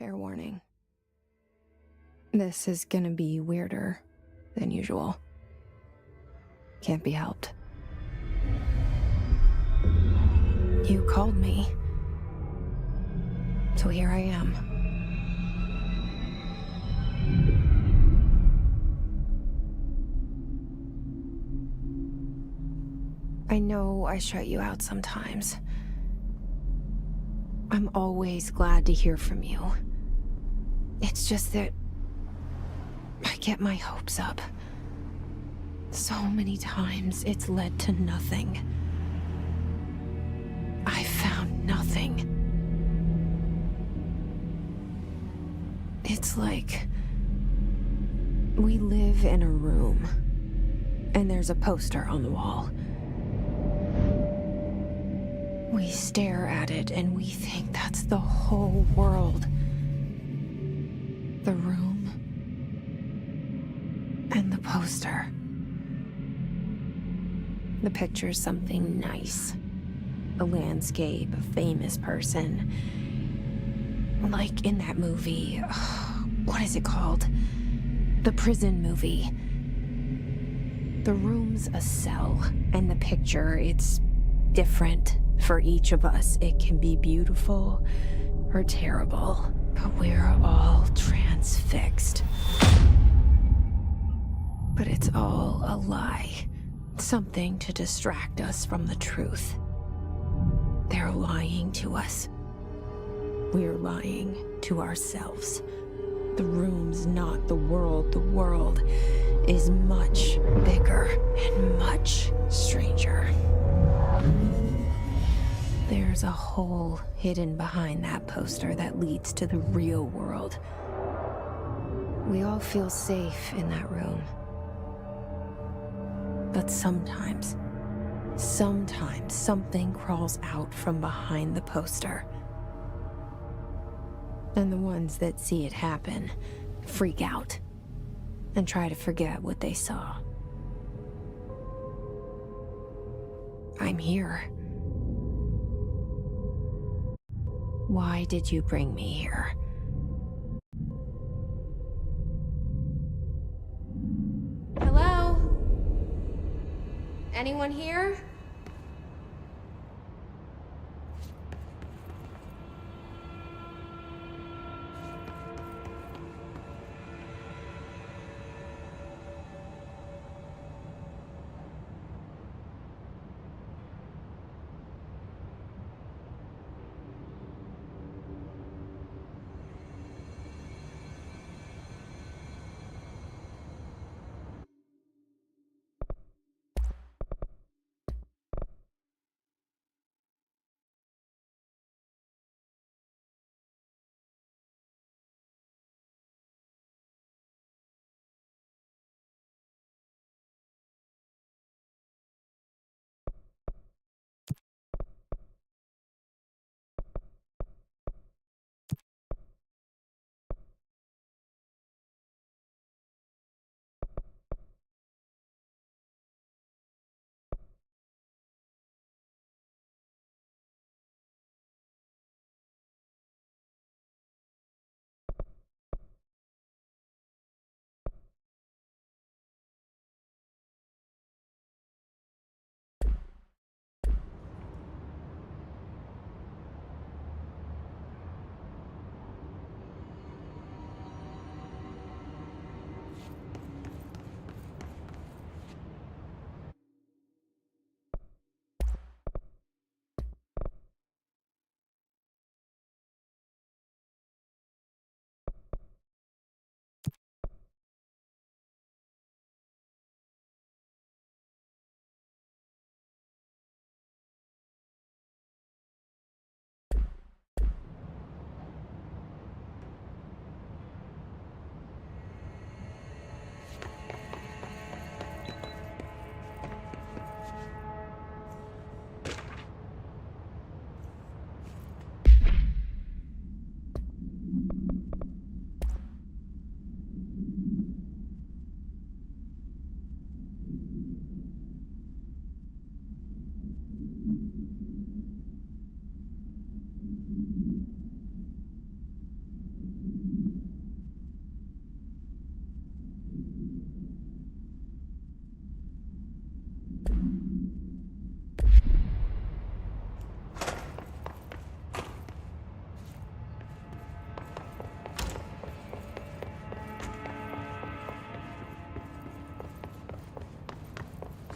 Fair warning. This is gonna be weirder than usual. Can't be helped. You called me. So here I am. I know I shut you out sometimes. I'm always glad to hear from you. It's just that I get my hopes up. So many times it's led to nothing. I found nothing. It's like we live in a room, and there's a poster on the wall. We stare at it and we think that's the whole world. The room and the poster. The picture's something nice. A landscape, a famous person. Like in that movie, what is it called? The prison movie. The room's a cell, and the picture, it's different for each of us. It can be beautiful or terrible, but we're all transfixed. But it's all a lie. Something to distract us from the truth. They're lying to us. We're lying to ourselves. The room's not the world. The world is much bigger and much stranger. There's a hole hidden behind that poster that leads to the real world. We all feel safe in that room. But sometimes something crawls out from behind the poster. And the ones that see it happen freak out and try to forget what they saw. I'm here. Why did you bring me here? Hello? Anyone here?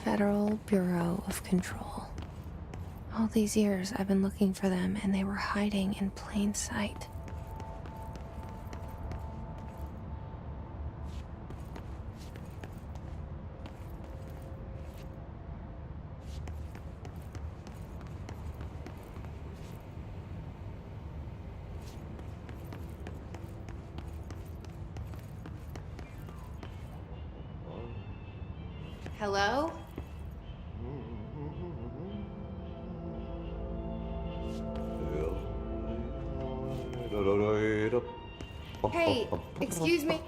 Federal Bureau of Control. All these years I've been looking for them and they were hiding in plain sight. Hello? Hey, excuse me?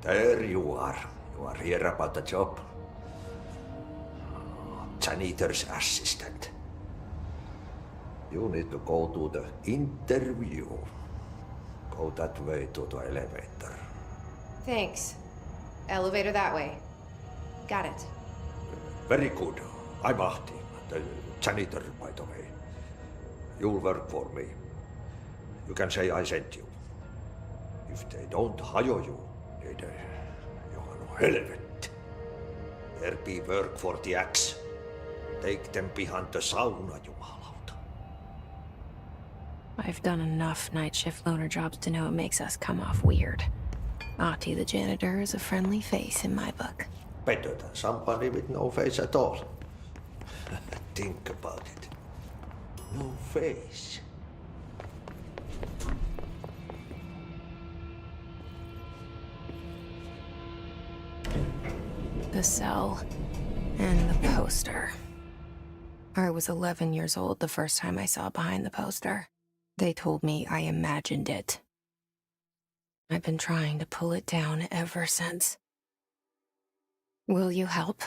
There you are. You are here about the job. Janitor's assistant. You need to go to the interview. Go that way to the elevator. Thanks. Elevator that way. Got it. Very good. I'm Ahti, the janitor, by the way. You'll work for me. You can say I sent you. If they don't hire you, then you are no helvet. There be work for the axe. Take them behind the sauna, jumalauta. I've done enough night shift loner jobs to know it makes us come off weird. Ahti the janitor is a friendly face in my book. Better than somebody with no face at all. Think about it. No face. The cell and the poster. I was 11 years old the first time I saw behind the poster. They told me I imagined it. I've been trying to pull it down ever since. Will you help?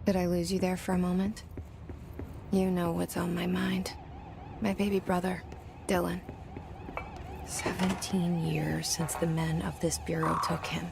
Did I lose you there for a moment? You know what's on my mind. My baby brother, Dylan. 17 years since the men of this bureau took him.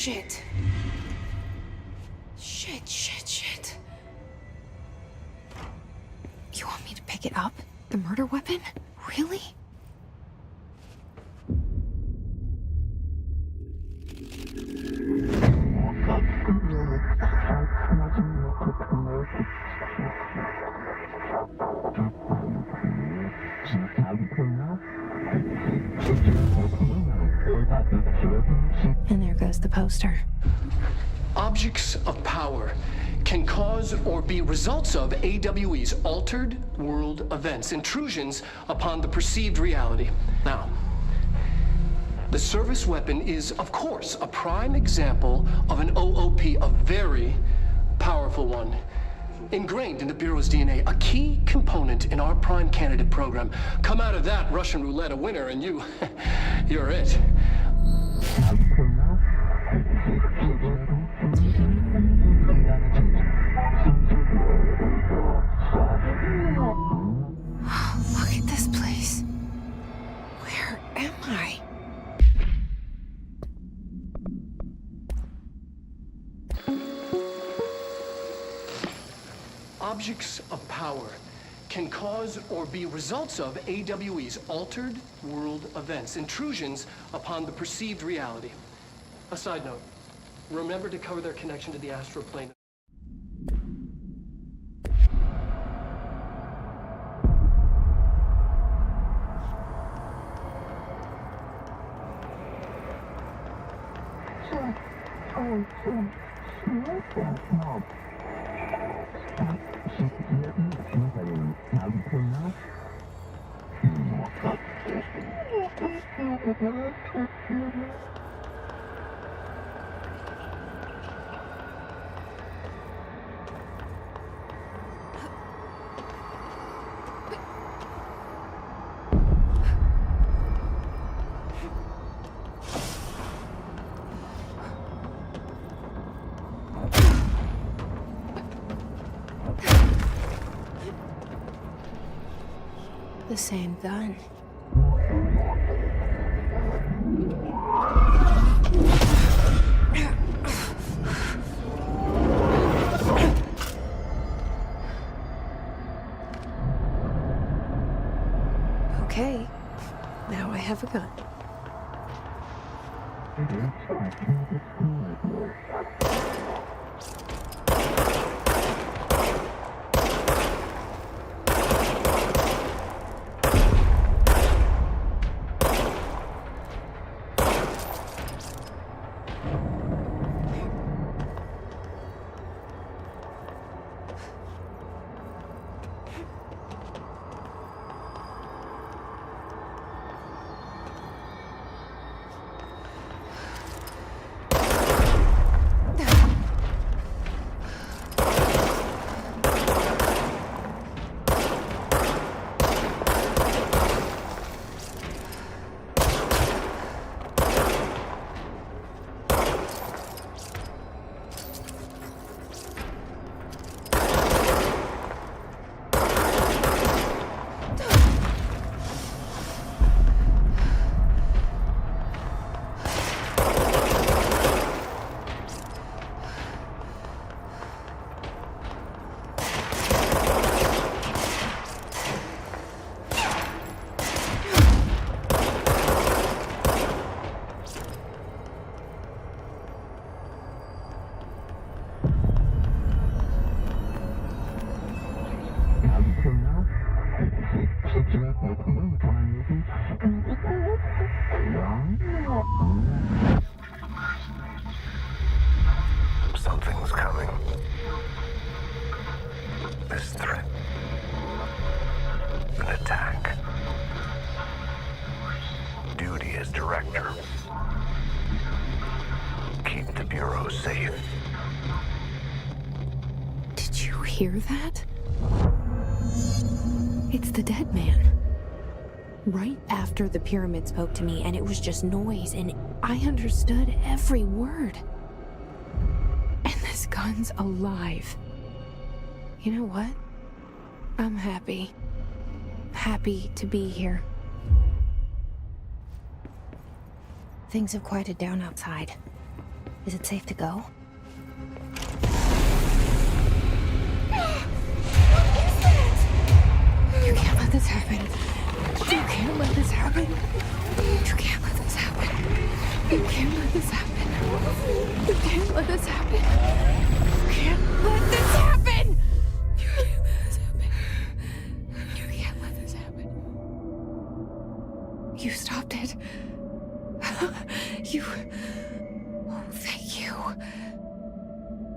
Shit. Shit. You want me to pick it up? The murder weapon? Really? And there goes the poster. Objects of power can cause or be results of AWE's altered world events, intrusions upon the perceived reality. Now, the service weapon is, of course, a prime example of an OOP, a very powerful one. Ingrained in the Bureau's DNA, a key component in our prime candidate program. Come out of that Russian roulette a winner and you're it. Look at this place. Where am I? Objects of power can cause or be results of AWE's altered world events, intrusions upon the perceived reality. A side note, remember to cover their connection to the astral plane. The same gun. Okay, now I have a gun. Something's coming. This threat. An attack. Duty as director. Keep the Bureau safe. Did you hear that? It's the dead man. Right after the pyramid spoke to me, and it was just noise, and I understood every word. And this gun's alive. You know what? I'm happy. Happy to be here. Things have quieted down outside. Is it safe to go? You can't let this happen. You can't let this happen. You can't let this happen. You can't let this happen. You can't let this happen. You can't let this happen. You can't let this happen. You can't let this happen. You stopped it. You... Oh, thank you.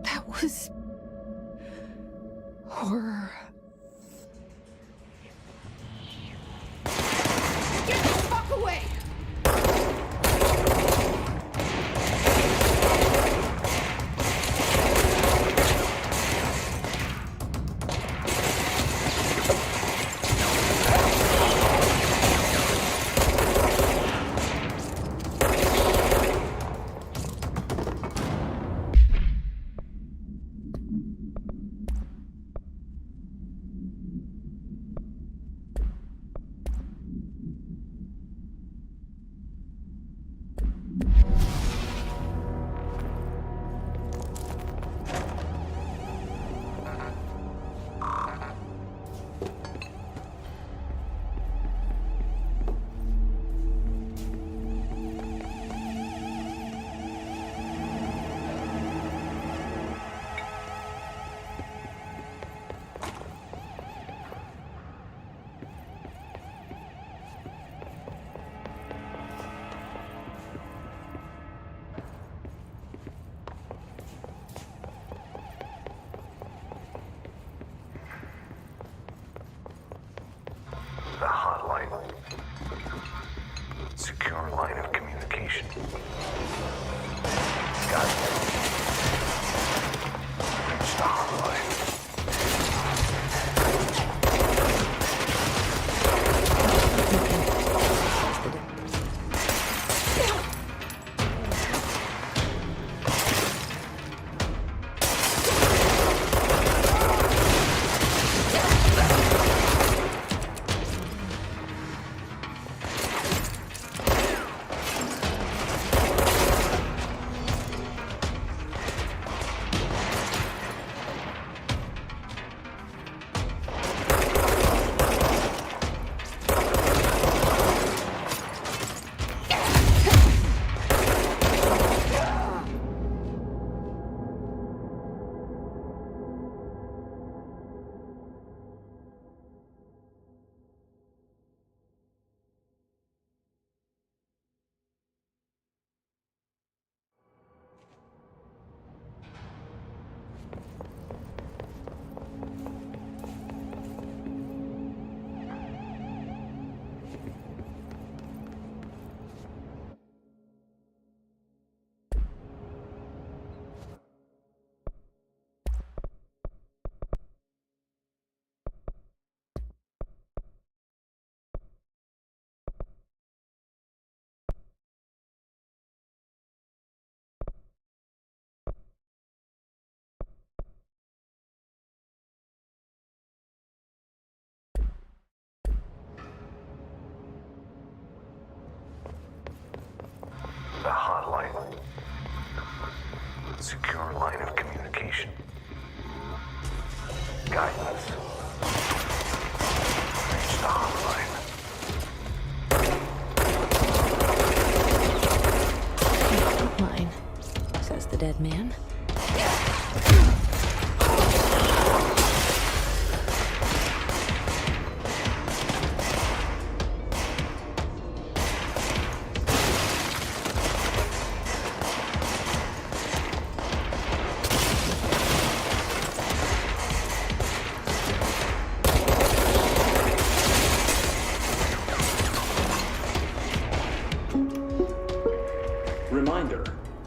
That was... horror. Get the fuck away! The hotline. Secure line of communication. Got it. Reach the hotline. The hotline. Secure line of communication. Guidance. Reach the hotline. Mine, says the dead man. Reminder,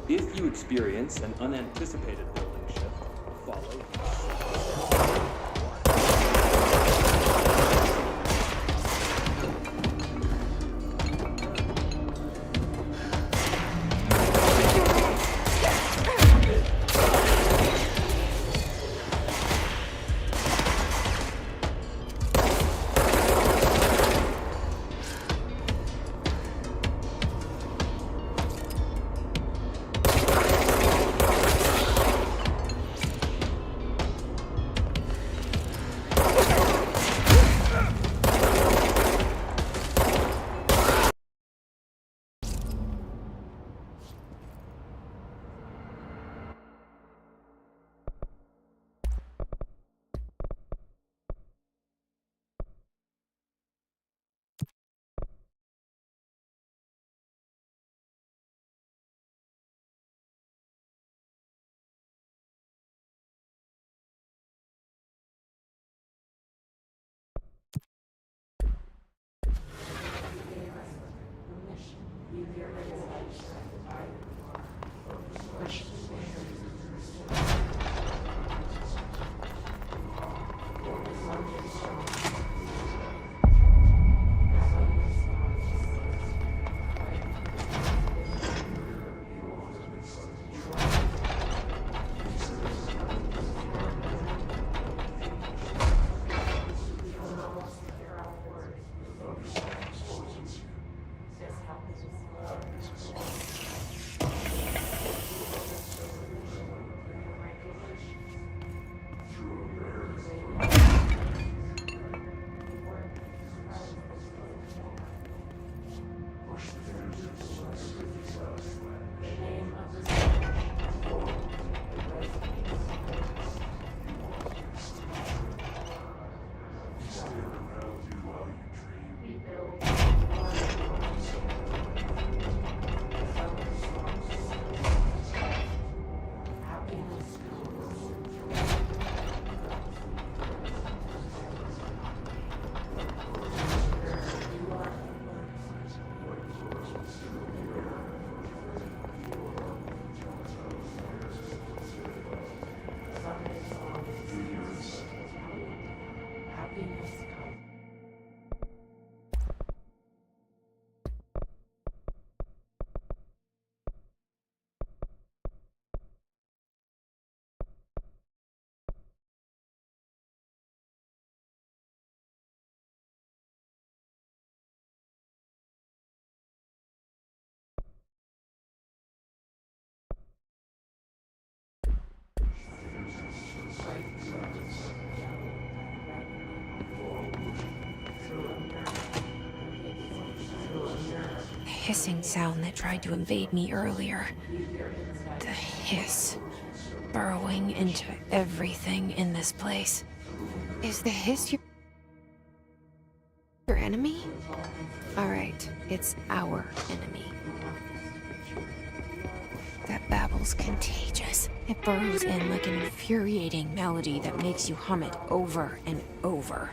if you experience an unanticipated building shift, follow. hissing sound that tried to invade me earlier. The hiss, burrowing into everything in this place. Is the hiss your enemy? Alright, it's our enemy. That babble's contagious. It burrows in like an infuriating melody that makes you hum it over and over.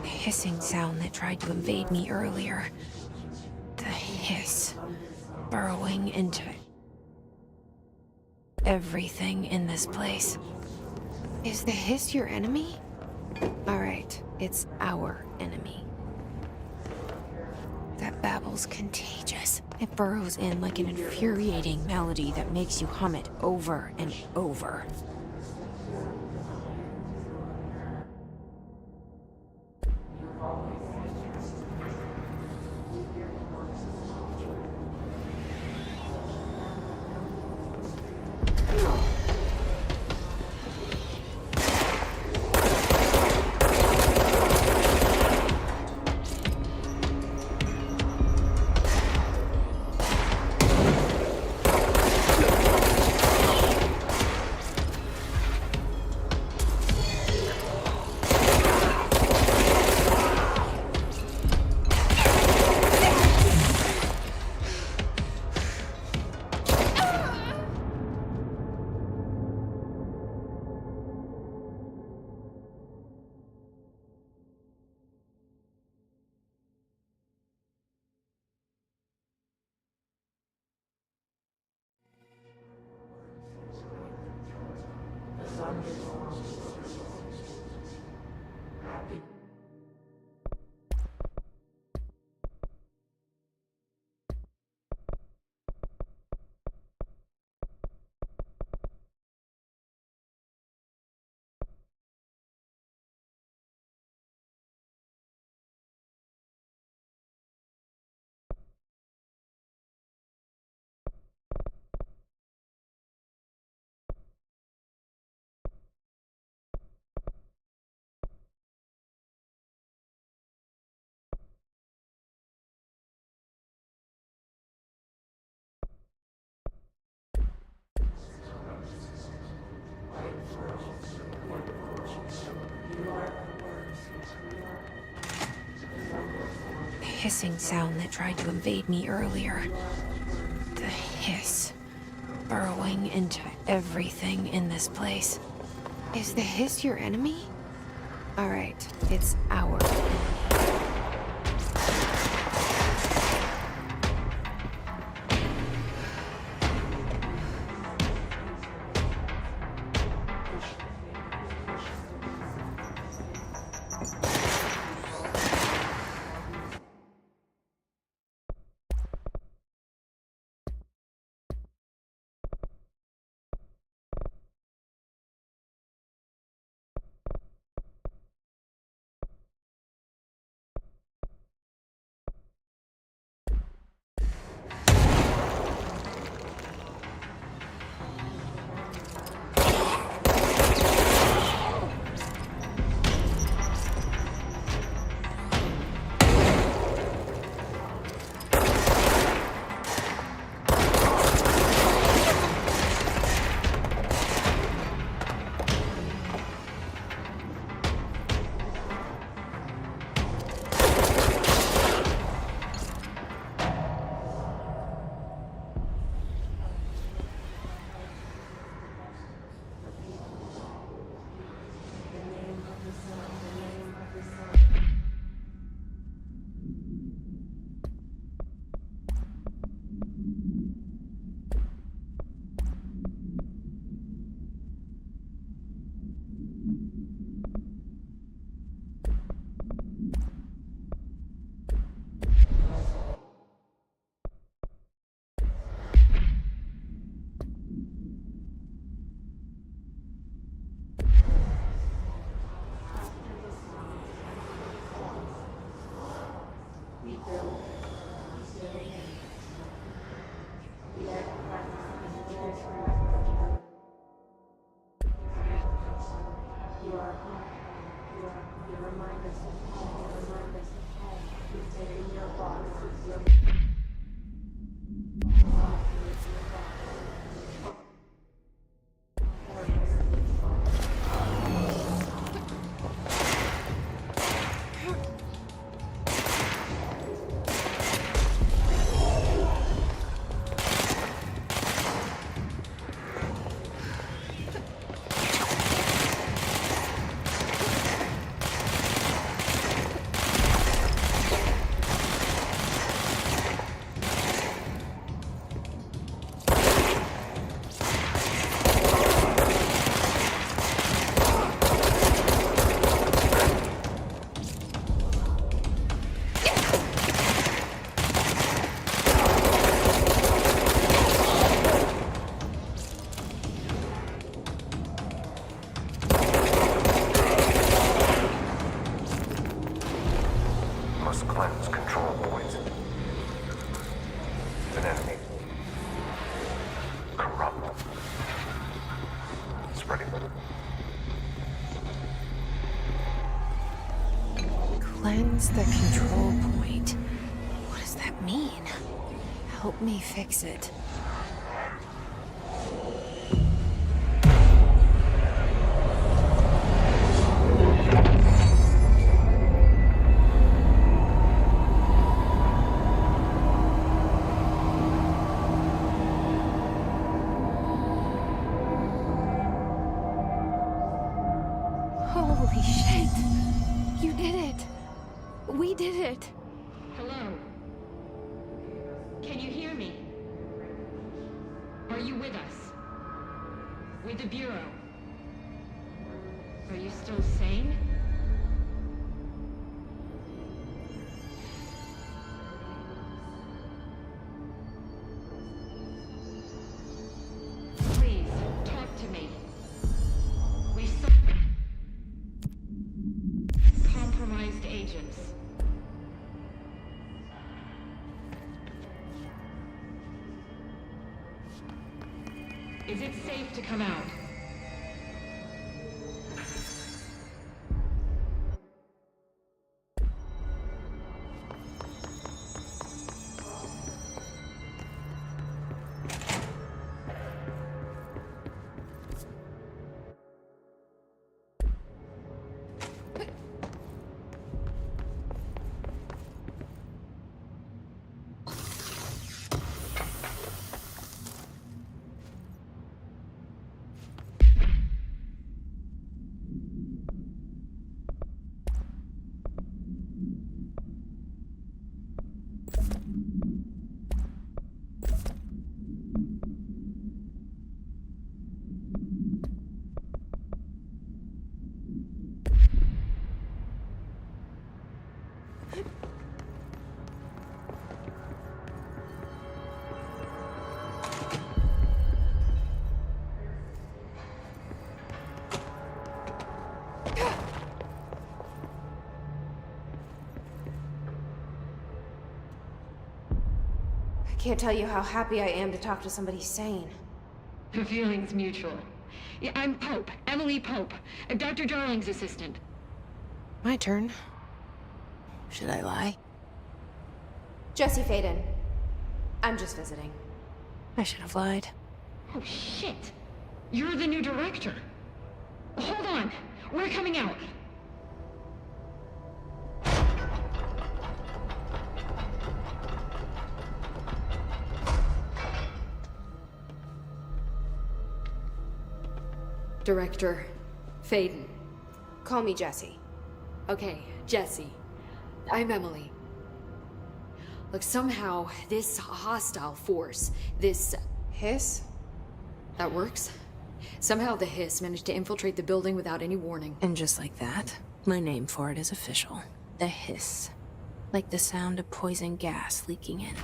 The hissing sound that tried to invade me earlier. The hiss, burrowing into everything in this place. Is the hiss your enemy? Alright, it's our enemy. That babble's contagious. It burrows in like an infuriating melody that makes you hum it over and over. The hissing sound that tried to invade me earlier. The hiss, burrowing into everything in this place. Is the hiss your enemy? Alright, it's our enemy. Must cleanse control points. An enemy. Corrupt. Spreading. Cleanse the control point. What does that mean? Help me fix it. Holy shit! You did it! We did it! Hello? Can you hear me? Are you with us? With the Bureau? Are you still sane? Please, talk to me. We saw compromised agents. Is it safe to come out? I can't tell you how happy I am to talk to somebody sane. The feeling's mutual. Yeah, I'm Pope, Emily Pope, Dr. Darling's assistant. My turn. Should I lie? Jesse Faden. I'm just visiting. I should have lied. Oh, shit. You're the new director. Hold on. We're coming out. Director Faden. Call me Jesse. Okay, Jesse. I'm Emily. Look, somehow this hostile force, this... Hiss? that works? Somehow the Hiss managed to infiltrate the building without any warning. And just like that, my name for it is official. The Hiss. Like the sound of poison gas leaking in.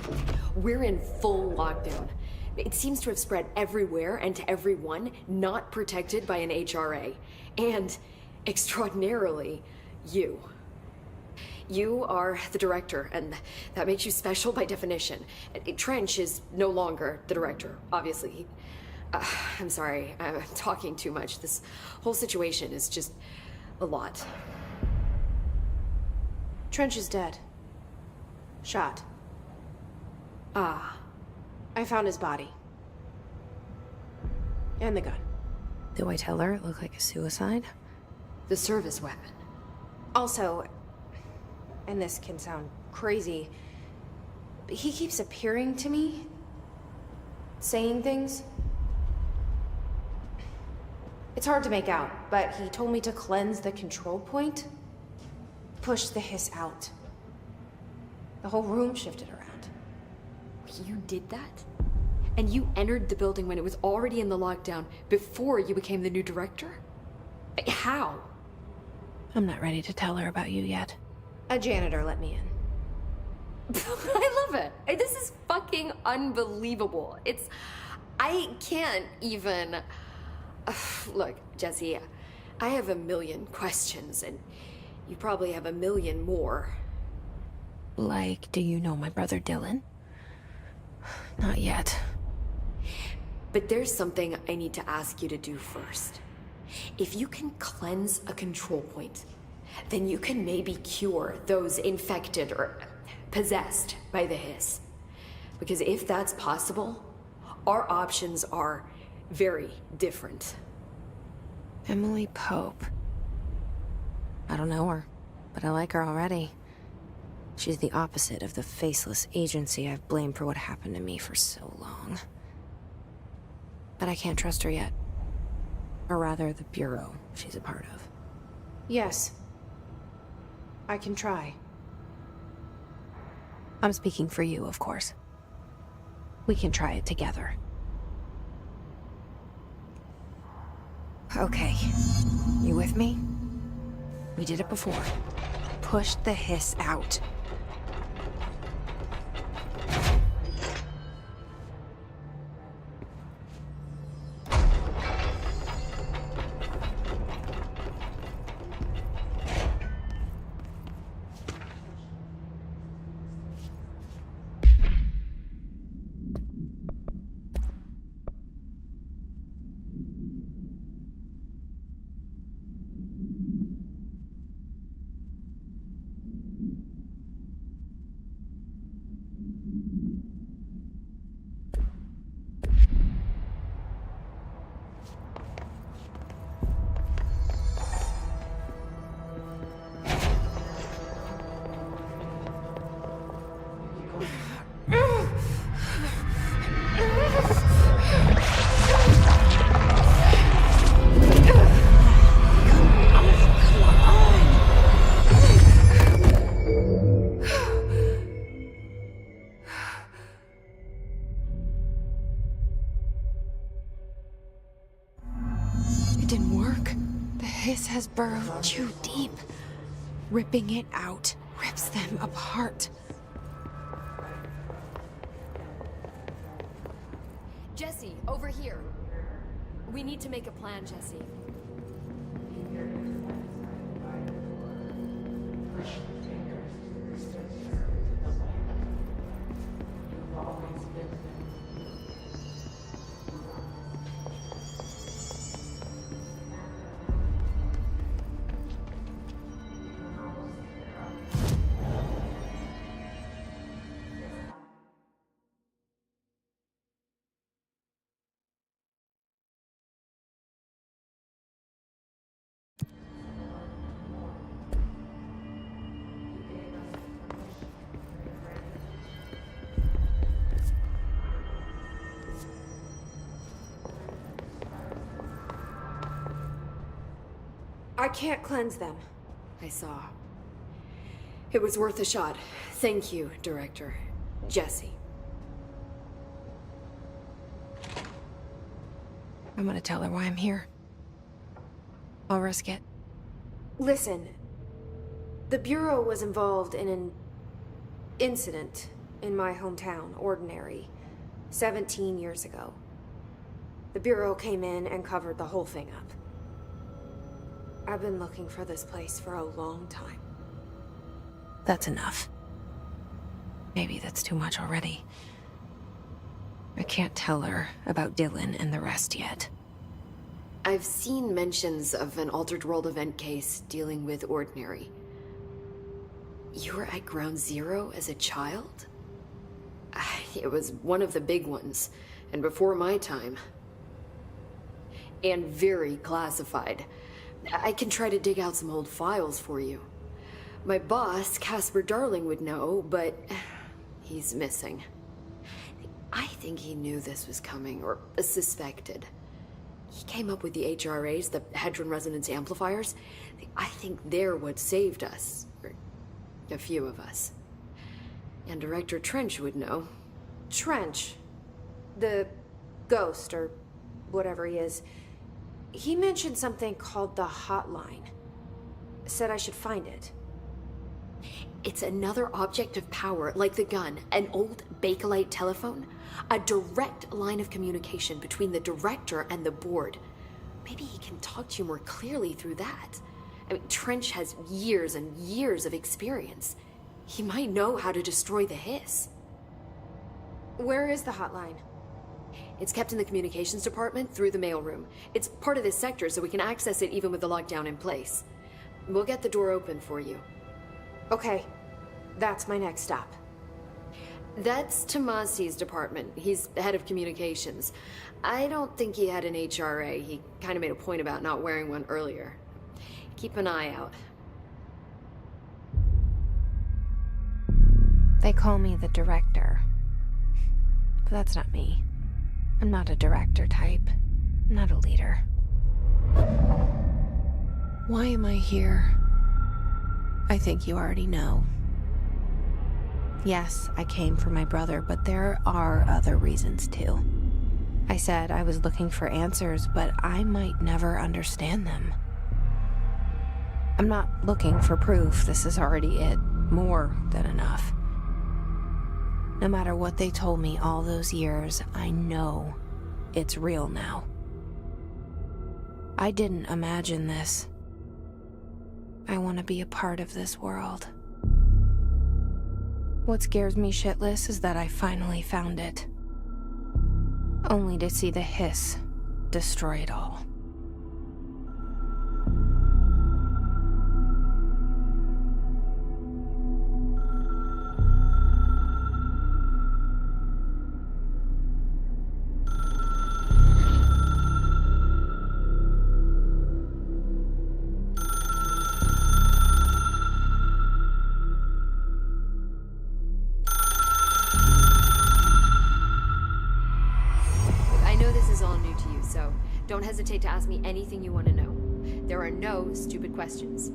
We're in full lockdown. It seems to have spread everywhere and to everyone not protected by an HRA. And, extraordinarily, you. You are the director, and that makes you special by definition. Trench is no longer the director, obviously. I'm sorry, I'm talking too much. This whole situation is just a lot. Trench is dead. Shot. Ah, I found his body. And the gun. Do I tell her it looked like a suicide? the service weapon. Also, and this can sound crazy, but he keeps appearing to me, saying things. It's hard to make out, but he told me to cleanse the control point, push the hiss out. The whole room shifted around. You did that? And you entered the building when it was already in the lockdown before you became the new director? How? I'm not ready to tell her about you yet. A janitor let me in. I love it. This is fucking unbelievable. I can't even... Look, Jesse, I have a million questions, and you probably have a million more. Like, do you know my brother Dylan? Not yet. But there's something I need to ask you to do first. If you can cleanse a control point, then you can maybe cure those infected or possessed by the hiss. Because if that's possible, our options are very different. Emily Pope. I don't know her, but I like her already. She's the opposite of the faceless agency I've blamed for what happened to me for so long. But I can't trust her yet. Or rather, the Bureau she's a part of. Yes. I can try. I'm speaking for you, of course. We can try it together. Okay. You with me? We did it before. Push the hiss out. Has burrowed too deep. Ripping it out rips them apart. Jesse, over here. We need to make a plan, Jesse. I can't cleanse them. I saw. It was worth a shot. Thank you, Director. Jesse. I'm gonna tell her why I'm here. I'll risk it. Listen, the Bureau was involved in an incident in my hometown, Ordinary, 17 years ago. The Bureau came in and covered the whole thing up. I've been looking for this place for a long time. That's enough. Maybe that's too much already. I can't tell her about Dylan and the rest yet. I've seen mentions of an Altered World event case dealing with Ordinary. You were at Ground Zero as a child? It was one of the big ones, and before my time. And very classified. I can try to dig out some old files for you. My boss, Casper Darling, would know, but he's missing. I think he knew this was coming, or suspected. He came up with the HRAs, the Hadron Resonance Amplifiers. I think they're what saved us. Or a few of us. And Director Trench would know. Trench. The ghost, or whatever he is. He mentioned something called the Hotline. Said I should find it. It's another object of power, like the gun, an old Bakelite telephone. A direct line of communication between the director and the board. Maybe he can talk to you more clearly through that. I mean, Trench has years and years of experience. He might know how to destroy the Hiss. Where is the hotline? It's kept in the communications department through the mailroom. It's part of this sector, so we can access it even with the lockdown in place. We'll get the door open for you. Okay, that's my next stop. That's Tomasi's department. He's the head of communications. I don't think he had an HRA. He kind of made a point about not wearing one earlier. Keep an eye out. They call me the director. But that's not me. I'm not a director type. I'm not a leader. Why am I here? I think you already know. Yes, I came for my brother, but there are other reasons too. I said I was looking for answers, but I might never understand them. I'm not looking for proof. This is already it. More than enough. No matter what they told me all those years, I know it's real now. I didn't imagine this. I want to be a part of this world. What scares me shitless is that I finally found it. Only to see the Hiss destroy it all. Don't hesitate to ask me anything you want to know. There are no stupid questions.